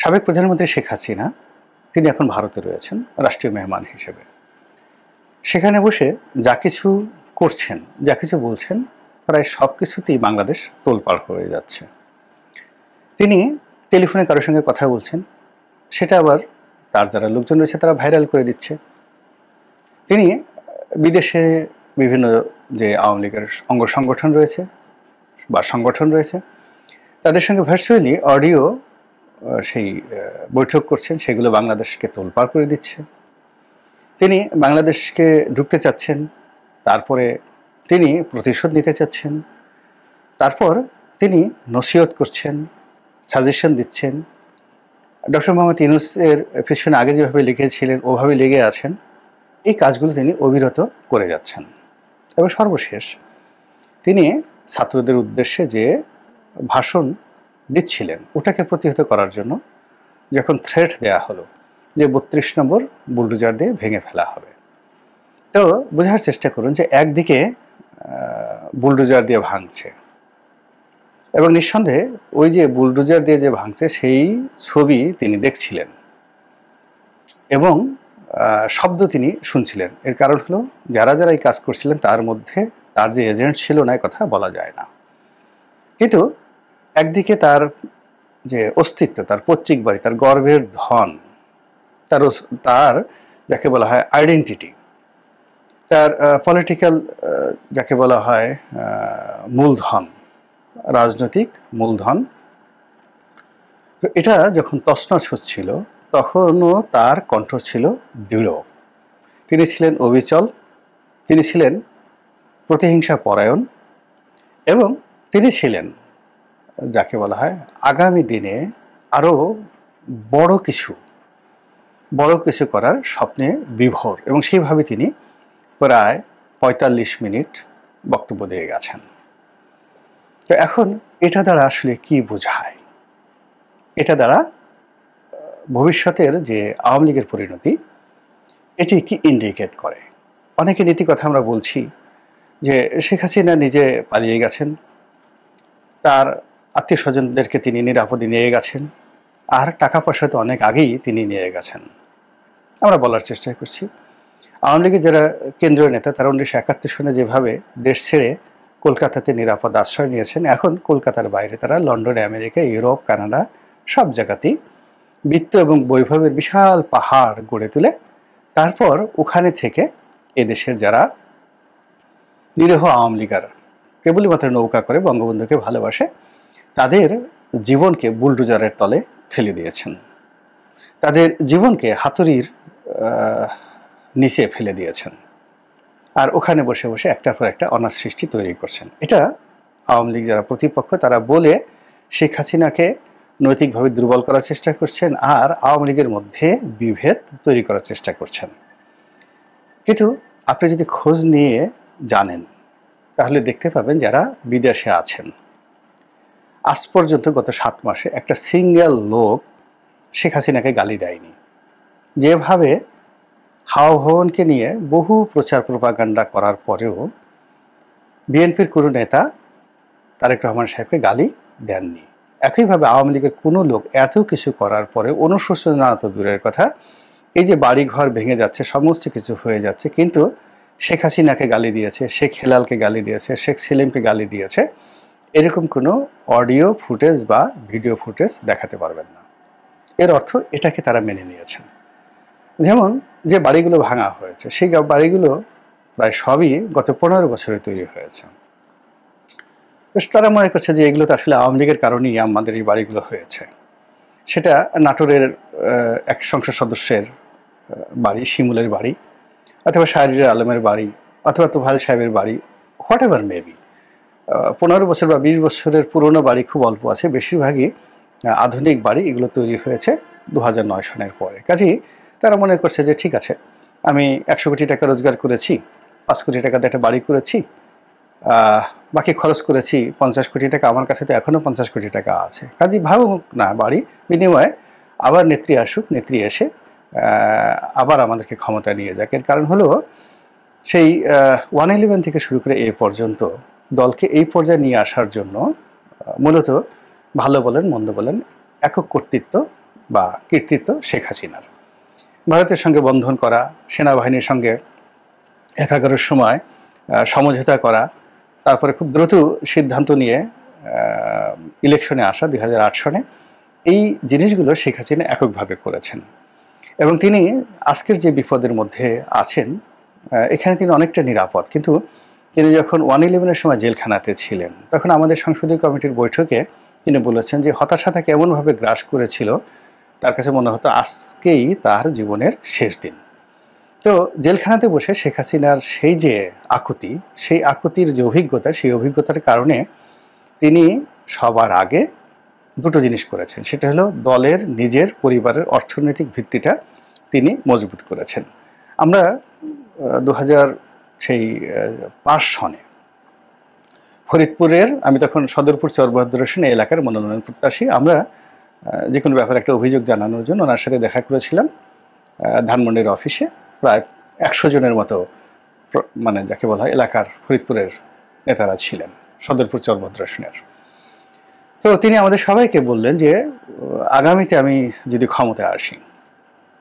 সাবেক প্রধানমন্ত্রী শেখ হাসিনা তিনি এখন ভারতে রয়েছেন রাষ্ট্রীয় মেহমান হিসেবে। সেখানে বসে যা কিছু করছেন, যা কিছু বলছেন, প্রায় সব কিছুতেই বাংলাদেশ তোলপাড় হয়ে যাচ্ছে। তিনি টেলিফোনে কারোর সঙ্গে কথা বলছেন, সেটা আবার তার যারা লোকজন রয়েছে তারা ভাইরাল করে দিচ্ছে। তিনি বিদেশে বিভিন্ন যে আওয়ামী লীগের অঙ্গ সংগঠন রয়েছে বা সংগঠন রয়েছে তাদের সঙ্গে ভার্চুয়ালি অডিও সেই বৈঠক করছেন, সেগুলো বাংলাদেশকে তোলপাড় করে দিচ্ছে। তিনি বাংলাদেশকে ঢুকতে চাচ্ছেন, তারপরে তিনি প্রতিশোধ নিতে চাচ্ছেন, তারপর তিনি নসিহত করছেন, সাজেশন দিচ্ছেন। ডক্টর মোহাম্মদ ইউনূসের পিছনে আগে যেভাবে লিখেছিলেন ওভাবে লেগে আছেন। এই কাজগুলো তিনি অবিরত করে যাচ্ছেন। এবং সর্বশেষ তিনি ছাত্রদের উদ্দেশ্যে যে ভাষণ দিচ্ছিলেন ওটাকে প্রতিহত করার জন্য যখন থ্রেট দেয়া হলো যে ৩২ নম্বর বুলডোজার দিয়ে ভেঙে ফেলা হবে, তো বোঝার চেষ্টা করুন যে একদিকে বুলডোজার দিয়ে ভাঙছে এবং নিঃসন্দেহে ওই যে বুলডোজার দিয়ে যে ভাঙছে সেই ছবি তিনি দেখছিলেন এবং শব্দ তিনি শুনছিলেন। এর কারণ হলো যারা যারা এই কাজ করছিলেন তার মধ্যে তার যে এজেন্ট ছিল না কথা বলা যায় না, কিন্তু একদিকে তার যে অস্তিত্ব, তার পৈতৃক বাড়ি, তার গর্ভের ধন, তার যাকে বলা হয় আইডেন্টিটি, তার পলিটিক্যাল যাকে বলা হয় মূলধন, রাজনৈতিক মূলধন, তো এটা যখন তছনছ হচ্ছিল তখনও তার কণ্ঠ ছিল দৃঢ়। তিনি ছিলেন অবিচল, তিনি ছিলেন প্রতিহিংসা পরায়ণ এবং তিনি ছিলেন যাকে বলা হয় আগামী দিনে আরও বড় কিছু করার স্বপ্নে বিভোর, এবং সেইভাবে তিনি প্রায় ৪৫ মিনিট বক্তব্য দিয়ে গেছেন। তো এখন এটা দ্বারা আসলে কি বোঝায়? এটা দ্বারা ভবিষ্যতের যে আওয়ামী লীগের পরিণতি এটি কি ইন্ডিকেট করে? অনেকে নীতি কথা আমরা বলছি যে শেখ হাসিনা নিজে পালিয়ে গেছেন, তার আত্মীয় স্বজনদেরকে তিনি নিরাপদে নিয়ে গেছেন, আর টাকা পয়সা তো অনেক আগেই তিনি নিয়ে গেছেন। আমরা বলার চেষ্টা করছি আওয়ামী লীগের যারা কেন্দ্রীয় নেতা তারা ১৯৭১ সনে যেভাবে দেশ ছেড়ে কলকাতাতে নিরাপদ আশ্রয় নিয়েছেন, এখন কলকাতার বাইরে তারা লন্ডনে, আমেরিকা, ইউরোপ, কানাডা সব জায়গাতেই বিত্ত এবং বৈভবের বিশাল পাহাড় গড়ে তুলে তারপর ওখানে থেকে এদেশের যারা নিরীহ আওয়ামী লীগার কেবলই মাত্র নৌকা করে বঙ্গবন্ধুকে ভালোবাসে তাদের জীবনকে বুলডোজারের তলে ফেলে দিয়েছেন, তাদের জীবনকে হাতুড়ির নিচে ফেলে দিয়েছেন, আর ওখানে বসে বসে একটার পর একটা অনার সৃষ্টি তৈরি করছেন। এটা আওয়ামী লীগ যারা প্রতিপক্ষ তারা বলে শেখ হাসিনাকে নৈতিকভাবে দুর্বল করার চেষ্টা করছেন আর আওয়ামী লীগের মধ্যে বিভেদ তৈরি করার চেষ্টা করছেন। কিন্তু আপনি যদি খোঁজ নিয়ে জানেন তাহলে দেখতে পাবেন যারা বিদেশে আছেন আজ পর্যন্ত গত ৭ মাসে একটা সিঙ্গেল লোক শেখ হাসিনাকে গালি দেয়নি। যেভাবে হাওয়া ভবনকে নিয়ে বহু প্রচার প্রপাগান্ডা করার পরেও বিএনপির কোনো নেতা তারেক রহমান সাহেবকে গালি দেননি, একইভাবে আওয়ামী লীগের কোনো লোক এত কিছু করার পরে অনুশোচনা তো দূরের কথা, এই যে বাড়িঘর ভেঙে যাচ্ছে, সমস্ত কিছু হয়ে যাচ্ছে, কিন্তু শেখ হাসিনাকে গালি দিয়েছে, শেখ হেলালকে গালি দিয়েছে, শেখ সেলিমকে গালি দিয়েছে, এরকম কোনো অডিও ফুটেজ বা ভিডিও ফুটেজ দেখাতে পারবেন না। এর অর্থ এটাকে তারা মেনে নিয়েছেন। যেমন যে বাড়িগুলো ভাঙা হয়েছে সেই বাড়িগুলো প্রায় সবই গত ১৫ বছরে তৈরি হয়েছে। তো তারা মনে করছে যে এগুলো তো আসলে আওয়ামী লীগের কারণেই আমাদের এই বাড়িগুলো হয়েছে। সেটা নাটোরের এক সংসদ সদস্যের বাড়ি, শিমুলের বাড়ি, অথবা শাহরিয়ার আলমের বাড়ি, অথবা তোফায়েল সাহেবের বাড়ি, হোয়াট এভার মেবি। ১৫ বছর বা ২০ বছরের পুরনো বাড়ি খুব অল্প আছে, বেশিরভাগই আধুনিক বাড়ি, এগুলো তৈরি হয়েছে ২০০৯ সনের পরে। কাজেই তারা মনে করছে যে ঠিক আছে, আমি ১০০ কোটি টাকা রোজগার করেছি, ৫ কোটি টাকা দিয়ে একটা বাড়ি করেছি, বাকি খরচ করেছি ৫০ কোটি টাকা, আমার কাছে তো এখনও ৫০ কোটি টাকা আছে, কাজেই ভাবুক না বাড়ি, বিনিময়ে আবার নেত্রী আসুক, নেত্রী এসে আবার আমাদেরকে ক্ষমতা নিয়ে যাক। এর কারণ হলো সেই 111 থেকে শুরু করে এ পর্যন্ত দলকে এই পর্যায়ে নিয়ে আসার জন্য মূলত ভালো বলেন মন্দ বলেন একক কর্তৃত্ব বা কৃতিত্ব শেখ হাসিনার। ভারতের সঙ্গে বন্ধন করা, সেনাবাহিনীর সঙ্গে একাগারের সময় সমঝোতা করা, তারপরে খুব দ্রুত সিদ্ধান্ত নিয়ে ইলেকশনে আসা 2008 সনে, এই জিনিসগুলো শেখ হাসিনা এককভাবে করেছেন। এবং তিনি আজকের যে বিপদের মধ্যে আছেন, এখানে তিনি অনেকটা নিরাপদ। কিন্তু তিনি যখন 111-এর সময় জেলখানাতে ছিলেন, তখন আমাদের সংসদীয় কমিটির বৈঠকে তিনি বলেছেন যে হতাশা তাকে এমনভাবে গ্রাস করেছিল, তার কাছে মনে হতো আজকেই তার জীবনের শেষ দিন। তো জেলখানাতে বসে শেখ হাসিনার সেই যে আকুতি, সেই আকুতির যে অভিজ্ঞতা, সেই অভিজ্ঞতার কারণে তিনি সবার আগে দুটো জিনিস করেছেন। সেটা হলো দলের নিজের পরিবারের অর্থনৈতিক ভিত্তিটা তিনি মজবুত করেছেন। আমরা 2005 সনে ফরিদপুরের, আমি তখন সদরপুর চরবাহাদুর হোসেন এলাকার মনোনয়ন প্রত্যাশী, আমরা যে কোনো ব্যাপারে একটা অভিযোগ জানানোর জন্য ওনার সাথে দেখা করেছিলাম ধানমন্ডির অফিসে। প্রায় 100 জনের মতো মানে যাকে বলা হয় এলাকার ফরিদপুরের নেতারা ছিলেন সদরপুর চরবাহাদুর হোসেনের। তো তিনি আমাদের সবাইকে বললেন যে আগামীতে আমি যদি ক্ষমতায় আসি,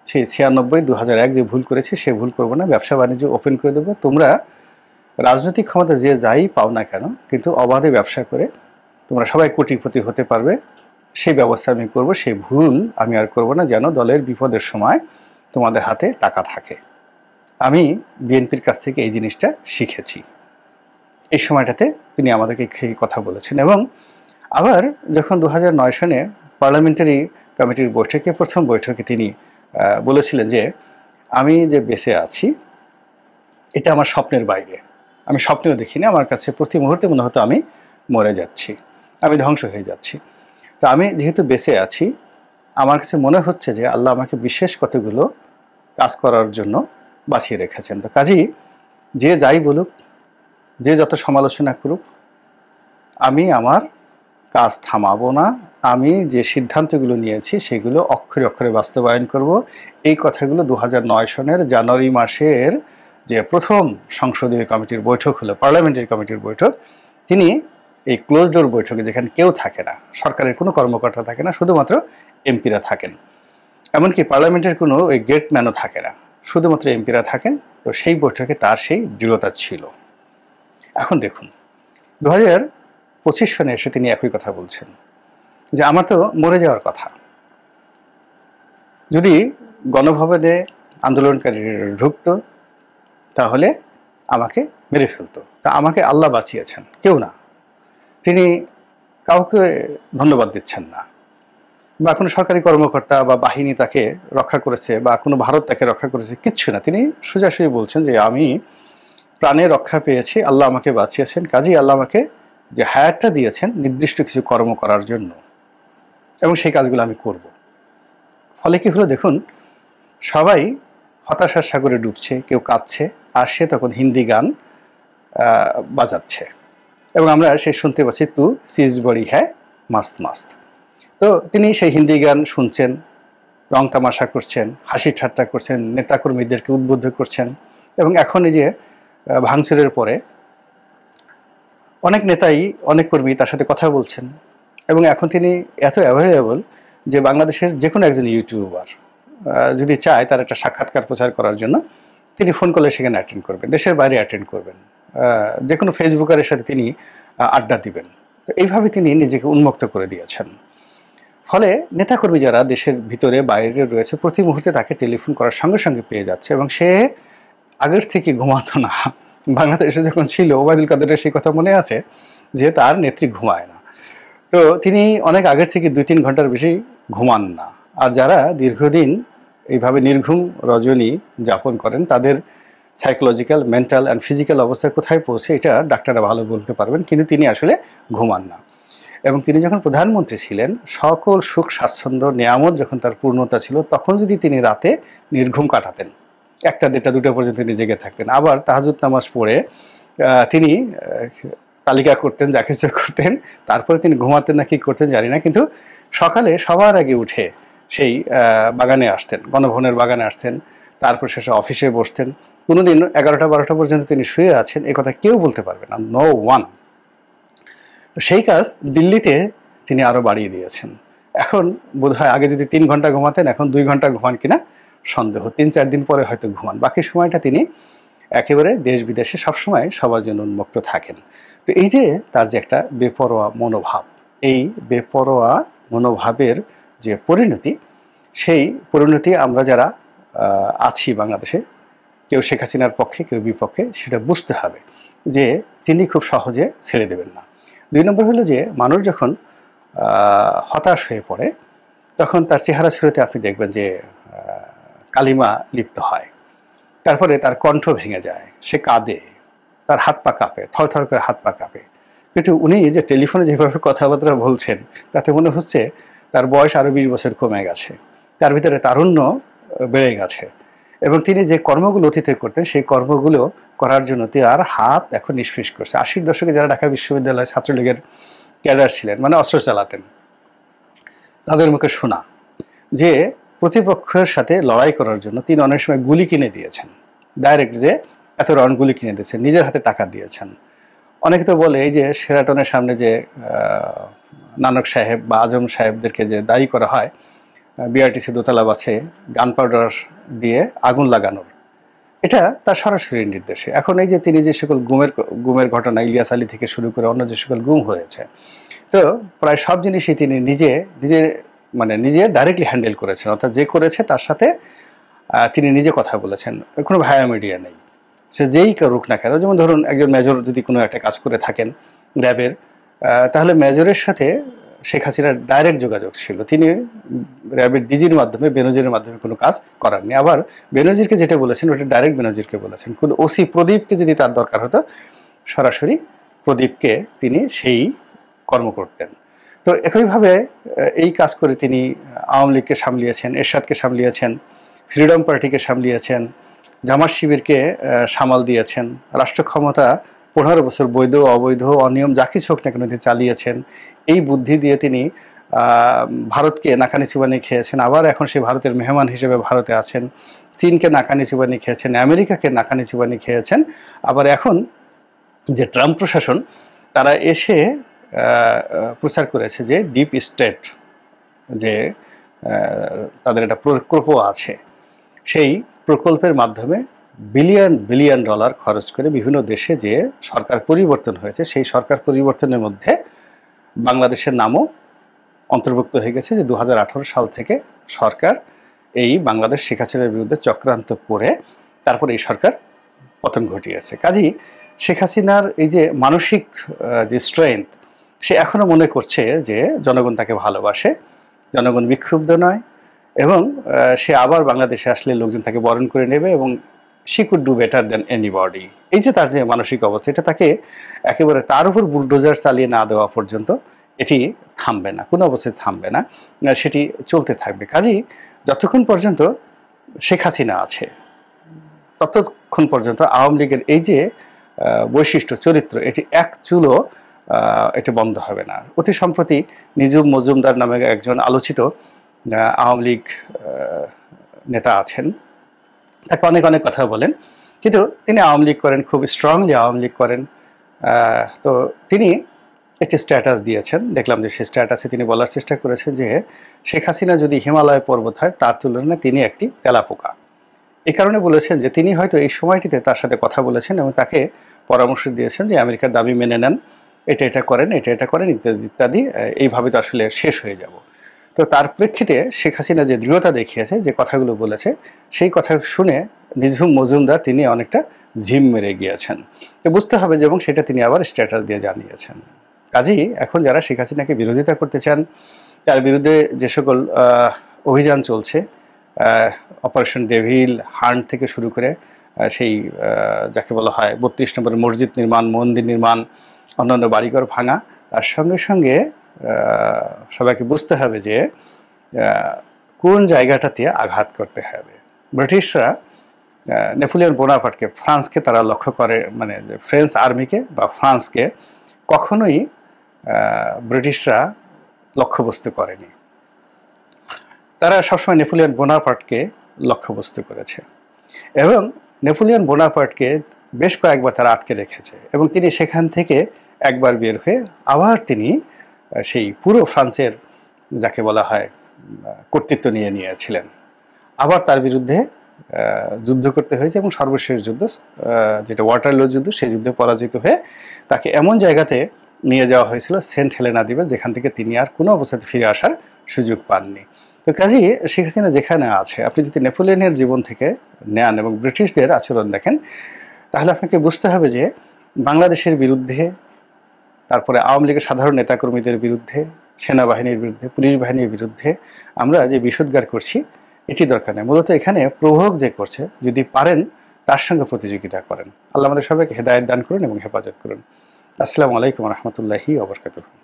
সেই 96-2001 যে ভুল করেছি সে ভুল করবো না, ব্যবসা বাণিজ্য ওপেন করে দেবো, তোমরা রাজনৈতিক ক্ষমতা যে যাই পাও না কেন কিন্তু অবাধে ব্যবসা করে তোমরা সবাই কোটিপতি হতে পারবে, সেই ব্যবস্থা আমি করব, সেই ভুল আমি আর করব না, যেন দলের বিপদের সময় তোমাদের হাতে টাকা থাকে। আমি বিএনপির কাছ থেকে এই জিনিসটা শিখেছি। এই সময়টাতে তিনি আমাদেরকে এই কথা বলেছেন। এবং আবার যখন 2009 সনে পার্লামেন্টারি কমিটির বৈঠকে, প্রথম বৈঠকে তিনি বলেছিলেন যে আমি যে বেঁচে আছি এটা আমার স্বপ্নের বাইরে, আমি স্বপ্নেও দেখিনি, আমার কাছে প্রতি মুহূর্তে মনে হতো আমি মরে যাচ্ছি, আমি ধ্বংস হয়ে যাচ্ছি। তো আমি যেহেতু বেঁচে আছি, আমার কাছে মনে হচ্ছে যে আল্লাহ আমাকে বিশেষ কতগুলো কাজ করার জন্য বাঁচিয়ে রেখেছেন। তো কাজেই যে যাই বলুক, যে যত সমালোচনা করুক, আমি আমার কাজ থামাবো না, আমি যে সিদ্ধান্তগুলো নিয়েছি সেগুলো অক্ষরে অক্ষরে বাস্তবায়ন করব। এই কথাগুলো 2009 সনের জানুয়ারি মাসের যে প্রথম সংসদীয় কমিটির বৈঠক হলো, পার্লামেন্টারি কমিটির বৈঠক, তিনি এই ক্লোজ ডোর বৈঠকে, যেখানে কেউ থাকে না, সরকারের কোনো কর্মকর্তা থাকে না, শুধুমাত্র এমপিরা থাকেন, এমনকি পার্লামেন্টের কোনো ওই গেটম্যানও থাকে না, শুধুমাত্র এমপিরা থাকেন। তো সেই বৈঠকে তার সেই দৃঢ়তা ছিল। এখন দেখুন 2025 সনে এসে তিনি একই কথা বলছেন যে আমার তো মরে যাওয়ার কথা, যদি গণভবনে আন্দোলনকারীরা ঢুকতো তাহলে আমাকে মেরে ফেলতো। তা আমাকে আল্লাহ বাঁচিয়েছেন, কেউ না। তিনি কাউকে ধন্যবাদ দিচ্ছেন না, বা কোনো সরকারি কর্মকর্তা বা বাহিনী তাকে রক্ষা করেছে, বা কোনো ভারত তাকে রক্ষা করেছে, কিচ্ছু না। তিনি সোজাসুজি বলছেন যে আমি প্রাণে রক্ষা পেয়েছি, আল্লাহ আমাকে বাঁচিয়েছেন, কাজেই আল্লাহ আমাকে যে হায়াতটা দিয়েছেন নির্দিষ্ট কিছু কর্ম করার জন্য, এবং সেই কাজগুলো আমি করব। ফলে কি হলো দেখুন, সবাই হতাশার সাগরে ডুবছে, কেউ কাঁদছে, আর সে তখন হিন্দি গান বাজাচ্ছে, এবং আমরা সে শুনতে পাচ্ছি তু সিজ বড়ি হ্যাঁ মাস্ত মাস্ত। তো তিনি সেই হিন্দি গান শুনছেন, রং তামাশা করছেন, হাসি ঠাট্টা করছেন, নেতাকর্মীদেরকে উদ্বুদ্ধ করছেন। এবং এখন এই যে ভাঙচুরের পরে অনেক নেতাই, অনেক কর্মী তার সাথে কথা বলছেন, এবং এখন তিনি এত অ্যাভেলেবল যে বাংলাদেশের যে কোনো একজন ইউটিউবার যদি চায় তার একটা সাক্ষাৎকার প্রচার করার জন্য, তিনি ফোন করলে সেখানে অ্যাটেন্ড করবেন, দেশের বাইরে অ্যাটেন্ড করবেন, যে কোনো ফেসবুকারের সাথে তিনি আড্ডা দিবেন। তো এইভাবে তিনি নিজেকে উন্মুক্ত করে দিয়েছেন। ফলে নেতাকর্মী যারা দেশের ভিতরে বাইরে রয়েছে প্রতি মুহূর্তে তাকে টেলিফোন করার সঙ্গে সঙ্গে পেয়ে যাচ্ছে, এবং সে আগের থেকে ঘুমাতো না। বাংলাদেশে যখন ছিল, ওবায়দুল কাদেরের সেই কথা মনে আছে যে তার নেত্রী ঘুমায় না। তো তিনি অনেক আগের থেকে 2-3 ঘন্টার বেশি ঘুমান না। আর যারা দীর্ঘদিন এইভাবে নির্ঘুম রজনী যাপন করেন তাদের সাইকোলজিক্যাল, মেন্টাল অ্যান্ড ফিজিক্যাল অবস্থা কোথায় পৌঁছে এটা ডাক্তাররা ভালো বলতে পারবেন, কিন্তু তিনি আসলে ঘুমান না। এবং তিনি যখন প্রধানমন্ত্রী ছিলেন, সকল সুখ স্বাচ্ছন্দ্য নেয়ামত যখন তার পূর্ণতা ছিল, তখন যদি তিনি রাতে নির্ঘুম কাটাতেন, 1টা, 1:30, 2টা পর্যন্ত তিনি জেগে থাকতেন, আবার তাহাজ্জুদ নামাজ পড়ে তিনি তালিকা করতেন, যা কিছু করতেন, তারপরে তিনি ঘুমাতেন না কি করতেন জানি না, কিন্তু সকালে সবার আগে উঠে সেই বাগানে আসতেন, গণভবনের বাগানে আসতেন, তারপর শেষে অফিসে বসতেন। কোনোদিন 11টা 12টা পর্যন্ত তিনি শুয়ে আছেন এ কথা কেউ বলতে পারবে না, নো ওয়ান। তো সেই কাজ দিল্লিতে তিনি আরও বাড়িয়ে দিয়েছেন। এখন বোধহয় আগে যদি 3 ঘন্টা ঘুমাতেন, এখন 2 ঘন্টা ঘুমান কিনা সন্দেহ। 3-4 দিন পরে হয়তো ঘুমান, বাকি সময়টা তিনি একেবারে দেশ বিদেশে সবসময় সবার জন্য উন্মুক্ত থাকেন। তো এই যে তার যে একটা বেপরোয়া মনোভাব, এই বেপরোয়া মনোভাবের যে পরিণতি, সেই পরিণতি আমরা যারা আছি বাংলাদেশে, কেউ শেখ হাসিনার পক্ষে কেউ বিপক্ষে, সেটা বুঝতে হবে যে তিনি খুব সহজে ছেড়ে দেবেন না। 2 নম্বর হলো যে মানুষ যখন হতাশ হয়ে পড়ে তখন তার চেহারা ছুড়েতে আপনি দেখবেন যে কালিমা লিপ্ত হয়, তারপরে তার কণ্ঠ ভেঙে যায়, সে কাঁদে, তার হাত পা কাঁপে, থরথর করে হাত পা কাঁপে। কিন্তু উনি যে টেলিফোনে যেভাবে কথাবার্তা বলছেন তাতে মনে হচ্ছে তার বয়স আরও 20 বছর কমে গেছে, তার ভিতরে তারুণ্য বেড়ে গেছে, এবং তিনি যে কর্মগুলো অতীতে করতেন সেই কর্মগুলো করার জন্য তার হাত এখন নিষ্ফিস করছে। 80-র দশকে যারা ঢাকা বিশ্ববিদ্যালয় ছাত্রলীগের ক্যাডার ছিলেন, মানে অস্ত্র চালাতেন, তাদের মুখে শোনা যে প্রতিপক্ষের সাথে লড়াই করার জন্য তিনি অনেক সময় গুলি কিনে দিয়েছেন, ডাইরেক্ট যে এত রাউন্ড গুলি কিনে দিয়েছেন, নিজের হাতে টাকা দিয়েছেন। অনেকে তো বলে এই যে শেরাটনের সামনে যে নানক সাহেব বা আজম সাহেবদেরকে যে দায়ী করা হয় বিআরটিসি দোতলা বাসে গান পাউডার দিয়ে আগুন লাগানোর, এটা তার সরাসরি নির্দেশে। এখন এই যে তিনি যে সকল গুমের ঘটনা, ইলিয়াস আলী থেকে শুরু করে অন্য যে সকল গুম হয়েছে, তো প্রায় সব জিনিসই তিনি নিজে ডাইরেক্টলি হ্যান্ডেল করেছেন, অর্থাৎ যে করেছে তার সাথে তিনি নিজে কথা বলেছেন, কোনো ভায়া মিডিয়া নেই। সে যেই করুক না কেন, যেমন ধরুন একজন মেজর যদি কোনো একটা কাজ করে থাকেন র্যাবের, তাহলে মেজরের সাথে শেখ হাসিনার ডাইরেক্ট যোগাযোগ ছিল, তিনি র্যাবের ডিজির মাধ্যমে বেনজিরের মাধ্যমে কোনো কাজ করাননি। আবার বেনজিরকে যেটা বলেছেন ওটা ডাইরেক্ট বেনজিরকে বলেছেন। কিন্তু ওসি প্রদীপকে যদি তার দরকার হতো, সরাসরি প্রদীপকে তিনি সেই কর্ম করতেন। তো একইভাবে এই কাজ করে তিনি আওয়ামী লীগকে সামলিয়েছেন, এরশাদকে সামলিয়েছেন, ফ্রিডম পার্টিকে সামলিয়েছেন, জামাত শিবিরকে সামাল দিয়েছেন, রাষ্ট্র ক্ষমতা 15 বছর বৈধ অবৈধ অনিয়ম যা কিছু হোক না কেন তিনি চালিয়েছেন। এই বুদ্ধি দিয়ে তিনি ভারতকে নাকানি চুবানি খেয়েছেন, আবার এখন সে ভারতের মেহমান হিসেবে ভারতে আছেন। চীনকে নাকানি চুবানি খেয়েছেন, আমেরিকাকে নাকানি চুবানি খেয়েছেন। আবার এখন যে ট্রাম্প প্রশাসন, তারা এসে প্রচার করেছে যে ডিপ স্টেট, যে তাদের একটা প্রকল্প আছে, সেই প্রকল্পের মাধ্যমে বিলিয়ন বিলিয়ন ডলার খরচ করে বিভিন্ন দেশে যে সরকার পরিবর্তন হয়েছে, সেই সরকার পরিবর্তনের মধ্যে বাংলাদেশের নামও অন্তর্ভুক্ত হয়ে গেছে। যে 2018 সাল থেকে সরকার এই বাংলাদেশ শেখ হাসিনার বিরুদ্ধে চক্রান্ত করে তারপর এই সরকার পতন ঘটিয়েছে। কাজেই শেখ হাসিনার এই যে মানসিক যে স্ট্রেংথ, সে এখনো মনে করছে যে জনগণ তাকে ভালোবাসে, জনগণ বিক্ষুব্ধ নয়, এবং সে আবার বাংলাদেশে আসলে লোকজন তাকে বরণ করে নেবে, এবং she could do better then anybody. এই যে তার যে মানসিক অবস্থা, এটা তাকে একেবারে তার উপর বুলডোজার চালিয়ে না দেওয়া পর্যন্ত এটি থামবে না, কোনো অবস্থায় থামবে না, সেটি চলতে থাকবে। কাজেই যতক্ষণ পর্যন্ত শেখ হাসিনা আছে ততক্ষণ পর্যন্ত আওয়ামী লীগের এই যে বৈশিষ্ট্য চরিত্র, এটি এক চুলও এটা বন্ধ হবে না। অতি সম্প্রতি নিজুম মজুমদার নামে একজন আলোচিত আওয়ামী লীগ নেতা আছেন, তাকে অনেক অনেক কথা বলেন, কিন্তু তিনি আওয়ামী লীগ করেন, খুব স্ট্রংলি আওয়ামী লীগ করেন। তো তিনি একটি স্ট্যাটাস দিয়েছেন, দেখলাম যে সেই স্ট্যাটাসে তিনি বলার চেষ্টা করেছেন যে শেখ হাসিনা যদি হিমালয় পর্বত হয় তার তুলনায় তিনি একটি তেলাপোকা। এই কারণে বলেছেন যে তিনি হয়তো এই সময়টিতে তার সাথে কথা বলেছেন এবং তাকে পরামর্শ দিয়েছেন যে আমেরিকার দাবি মেনে নেন, এটা করেন, এটা করেন, ইত্যাদি ইত্যাদি, এইভাবে তো আসলে শেষ হয়ে যাব। তো তার প্রেক্ষিতে শেখ হাসিনা যে দৃঢ়তা দেখিয়েছে, যে কথাগুলো বলেছে, সেই কথা শুনে নিঝুম মজুমদার তিনি অনেকটা ঝিম মেরে গিয়েছেন। তো বুঝতে হবে যে, এবং সেটা তিনি আবার স্ট্যাটাস দিয়ে জানিয়েছেন। কাজেই এখন যারা শেখ হাসিনাকে বিরোধিতা করতে চান, তার বিরুদ্ধে যে সকল অভিযান চলছে, অপারেশন ডেভিল হান্ট থেকে শুরু করে সেই যাকে বলা হয় 32 নম্বরের মসজিদ নির্মাণ, মন্দির নির্মাণ, অন্যান্য বাড়িঘর ভাঙা, তার সঙ্গে সঙ্গে সবাইকে বুঝতে হবে যে কোন জায়গাটাতে আঘাত করতে হবে। ব্রিটিশরা নেপোলিয়ন বোনাপার্টকে, ফ্রান্সকে তারা লক্ষ্য করে, মানে ফ্রেঞ্চ আর্মিকে বা ফ্রান্সকে কখনোই ব্রিটিশরা লক্ষ্যবস্তু করেনি। তারা সবসময় নেপোলিয়ন বোনাপার্টকে লক্ষ্যবস্তু করেছে, এবং নেপোলিয়ন বোনাপার্টকে বেশ কয়েকবার তারা আটকে রেখেছে, এবং তিনি সেখান থেকে একবার বের হয়ে আবার তিনি সেই পুরো ফ্রান্সের যাকে বলা হয় কর্তৃত্ব নিয়েছিলেন। আবার তার বিরুদ্ধে যুদ্ধ করতে হয়েছে এবং সর্বশেষ যুদ্ধ যেটা ওয়াটারলু যুদ্ধ, সেই যুদ্ধে পরাজিত হয়ে তাকে এমন জায়গাতে নিয়ে যাওয়া হয়েছিল সেন্ট হেলেনা দ্বীপে, যেখান থেকে তিনি আর কোনো অবস্থাতে ফিরে আসার সুযোগ পাননি। তো কাজেই শেখ হাসিনা যেখানে আছে, আপনি যদি নেপোলিয়নের জীবন থেকে নেন এবং ব্রিটিশদের আচরণ দেখেন, তাহলে আপনাকে বুঝতে হবে যে বাংলাদেশের বিরুদ্ধে, তারপরে আওয়ামী লীগের সাধারণ নেতাকর্মীদের বিরুদ্ধে, সেনাবাহিনীর বিরুদ্ধে, পুলিশ বাহিনীর বিরুদ্ধে আমরা যে বিষোদ্গার করছি, এটি দরকার নেই। মূলত এখানে প্রভোগ যে করছে, যদি পারেন তার সঙ্গে প্রতিযোগিতা করেন। আল্লাহ আমাদের সবাইকে হেদায়েত দান করুন এবং হেফাজত করুন। আসসালামু আলাইকুম রহমতুল্লাহি ওয়া বারাকাতুহু।